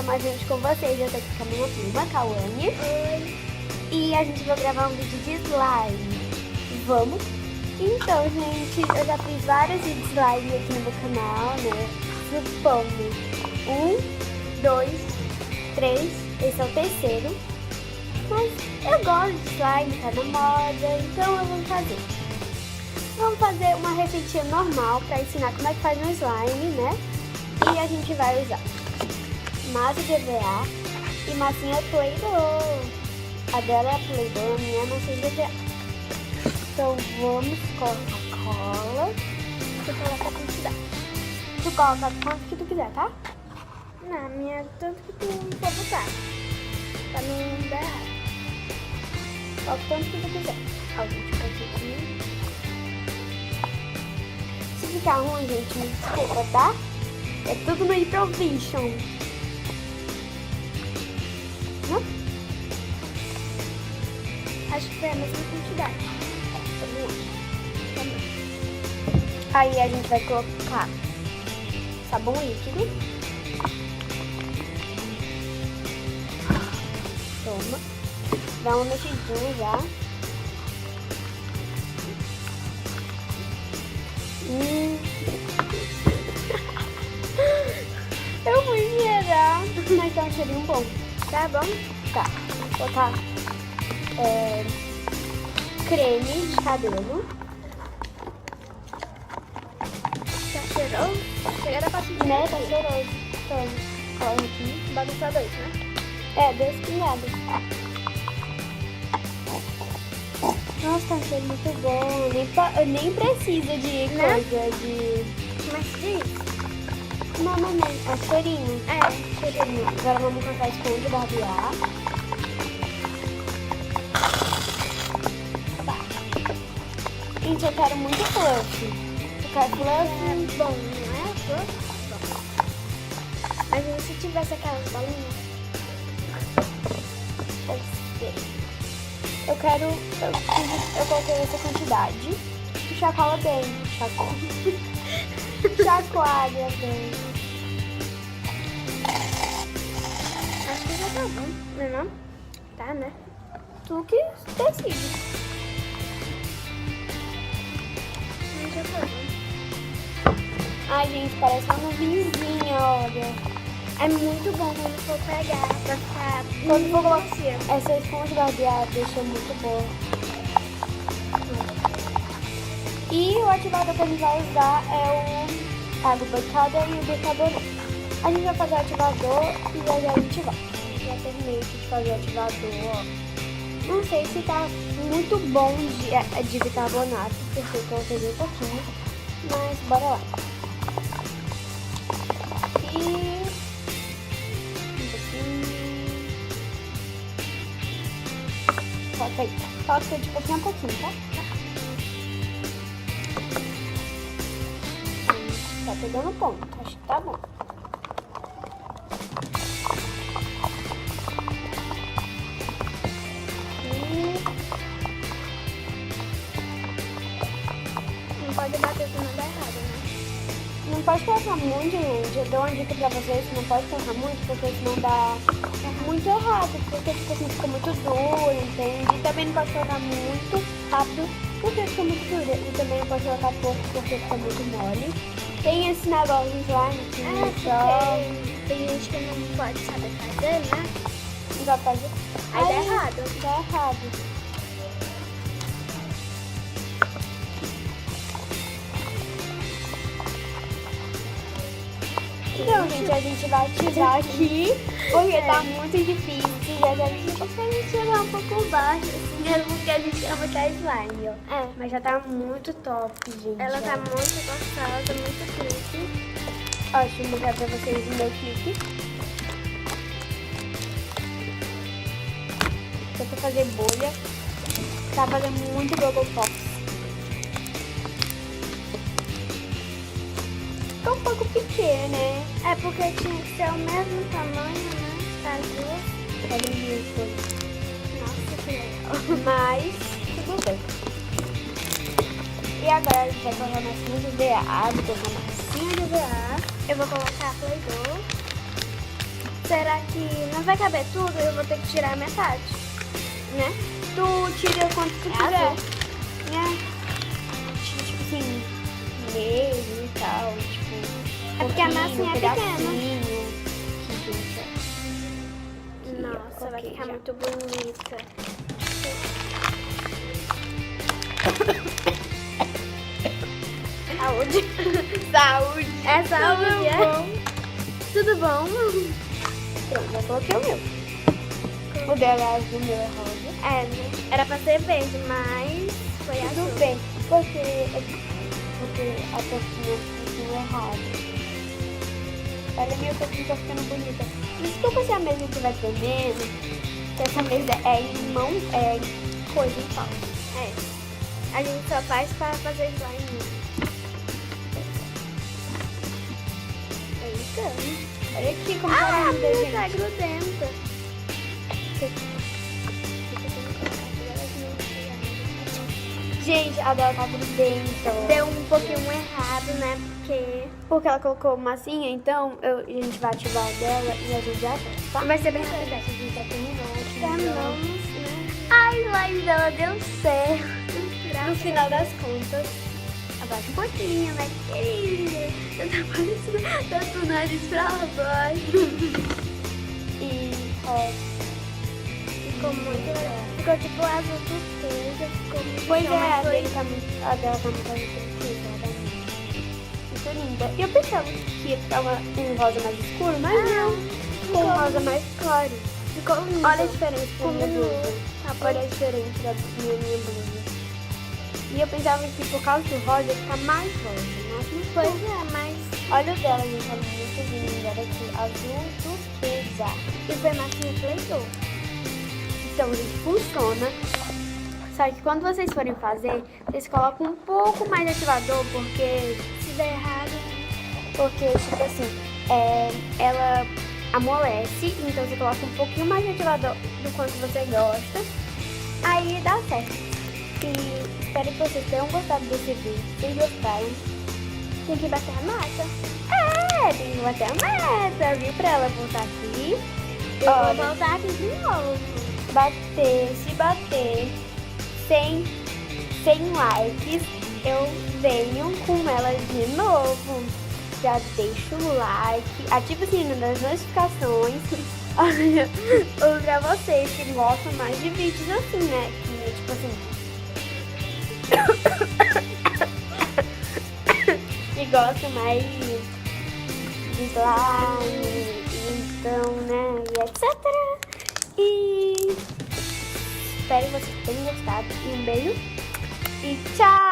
mais gente com vocês. Eu tô aqui com a minha prima, Cauane. Oi. E a gente vai gravar um vídeo de slime. Vamos? Então, gente, eu já fiz vários vídeos de slime aqui no meu canal, né? Supondo 1, 2, 3, esse é o terceiro. Mas eu gosto de slime, tá na moda, então eu vou fazer. Vamos fazer uma receitinha normal pra ensinar como é que faz um slime, né? E a gente vai usar massa de EVA e massinha Play-Doh. A dela é Play-Doh, a minha é massa de EVA. Então vamos colocar cola. Tu coloca a quantidade. Tu coloca quanto que tu quiser, tá? Não, a minha tanto que tu for botar. Pra não dar errado. Coloca tanto que tu quiser. Ó, gente, aqui. Se ficar ruim, gente, me desculpa, tá? É tudo no improviso. Não? Acho que foi a mesma quantidade. Aí a gente vai colocar sabão líquido. Toma. Dá uma mexidinha já. Eu fui cheirar, mas tá um cheirinho bom. Tá bom? Tá. Vou colocar creme de cabelo. Tá cheiroso? Chegaram pra sentir. Né? Tá cheiroso. Toma. Coloca aqui. Bota só dois, né? É, 2 pingadas. Nossa, tá um cheiro muito bom. Eu nem preciso de Né? coisa de... Mas diz. Não, é cheirinho. É, Cheirinho. Agora vamos colocar esponja de barbear. Gente, eu quero muito fluff. Eu quero fluff. Bom, não é? Bom. Mas se tivesse aquelas bolinhas. Eu coloquei essa quantidade. E chacoalha bem. Chacoalha bem. Acho que já tá bom, não é não? Tá, né? Tu que decide. Mas já tá bom. Ai, gente, parece uma nuvenzinha, olha. É muito bom quando for pegar pra ficar Quando for colocar macia. essa esponja de barbear deixa muito boa. E o ativador que a gente vai usar é o água bancada e o bicarbonato. A gente vai fazer o ativador e já a gente vai. Já terminei de fazer o ativador, ó. Não sei se tá muito bom de bicarbonato, porque eu coloquei bem pouquinho. Mas bora lá. E... Coloca aí. Coloca de pouquinho a pouquinho, tá? Tá pegando ponto. Acho que tá bom. Não pode bater pra não dar errado, né? Não pode colocar muito, gente. Eu dou uma dica pra vocês, não pode colocar muito, porque senão dá muito errado, porque tipo assim, fica muito duro, entende? E também não pode colocar muito rápido, porque fica muito duro. E também não pode colocar pouco, porque fica muito mole. Tem esse negócio de slime que só... Porque tem gente que não pode saber fazer, né? Não vai fazer. Aí dá errado. Dá errado. Então, gente, a gente vai ativar aqui, porque tá muito difícil. E a gente chegar um pouco baixo, assim, é porque a gente ama que é slime, ó. É, mas já tá muito top, gente. Ela tá ó. muito gostosa, muito clique. Ó, deixa eu mostrar pra vocês o meu clipe. Só pra fazer bolha. Tá fazendo muito Bubble Pop. Ficou um pouco pequeno, né? É porque tinha que ser o mesmo tamanho, né? Das duas. Olha isso. Nossa, que legal. Mas, tudo bem. E agora a gente vai colocar massinha de EVA. Vou colocar massinha de EVA. Eu vou colocar Play-Doh. será que não vai caber tudo? Eu vou ter que tirar metade, né? Tu tira quanto tu quiser. azul. Né? Tipo assim, meio e tal, tipo... É porque a pouquinho, massinha é pequena. pedacinho. Nossa, vai coloquei ficar já. muito bonita. Saúde. Saúde! É saúde, é? Tudo bom? Pronto, já coloquei o meu. O dela é azul, o meu é rosa. É, né? Era pra ser verde, mas foi azul. Tudo bem, porque a tampinha ficou errada. Olha, minha tampinha tá ficando bonita. Desculpa se a mesa estiver tremendo, que essa mesa é em mão, é em coisa em pau. É. A gente só faz pra fazer slime. É isso. Olha aqui como Ah, tá a linda, minha gente. tá grudenta. Gente, a dela tá grudenta. Deu um pouquinho errado, né? Porque ela colocou massinha, então a gente vai ativar a dela e a gente já tá? Vai ser bem A rápido. gente já terminou. Terminamos, né? Ai, a live dela deu certo. No final das contas, abaixa um pouquinho, né, querida? Você tá parecendo tanto o nariz pra baixo. E, Ficou muito legal. Ficou tipo azul turquesa. Ficou muito pois show, é, mas foi- a dela tá muito turquesa, ela tá muito linda. E eu pensava que ia ficar um rosa mais escuro, mas não. Ficou um rosa mais claro. Ficou lindo. Olha a diferença da minha Combinou. blusa. Olha a diferença da minha blusa. E eu pensava que por causa do rosa ia ficar mais rosa, mas não foi. Pois é, mas... Olha o dela, gente, é muito linda. Olha aqui, azul turquesa. E foi massinha que leitou. Então, gente, funciona. Só que quando vocês forem fazer, vocês colocam um pouco mais de ativador, porque, Se der errado... tipo assim, ela amolece, então você coloca um pouquinho mais de ativador do quanto você gosta. Aí dá certo. E espero que vocês tenham gostado desse vídeo. Se gostaram, Tem que bater a massa. tem que bater a meta, viu? Pra ela voltar aqui. Eu Olha, vou voltar aqui de novo. se bater 100 likes, eu venho com ela de novo. Já deixa o like, ativa o sininho das notificações. Olha, pra vocês que gostam mais de vídeos assim, né? Que tipo assim. Que gostam mais de slime, então, né? E etc. E espero que vocês tenham gostado. E um beijo. E tchau!